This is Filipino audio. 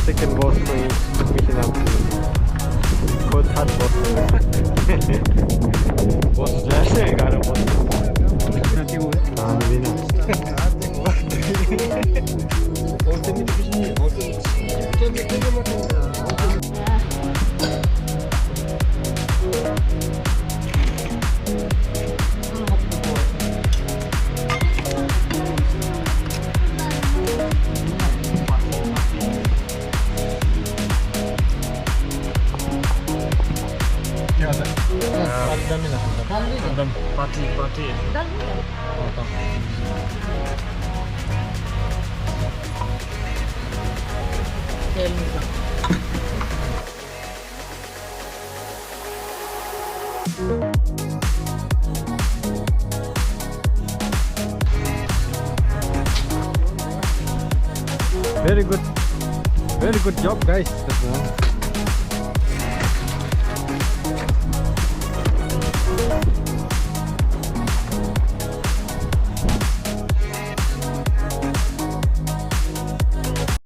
second boss ko yung mission natin. Code hot boss ko. Boss dyan. Karang boss. Hindi na. Party. Very good job guys.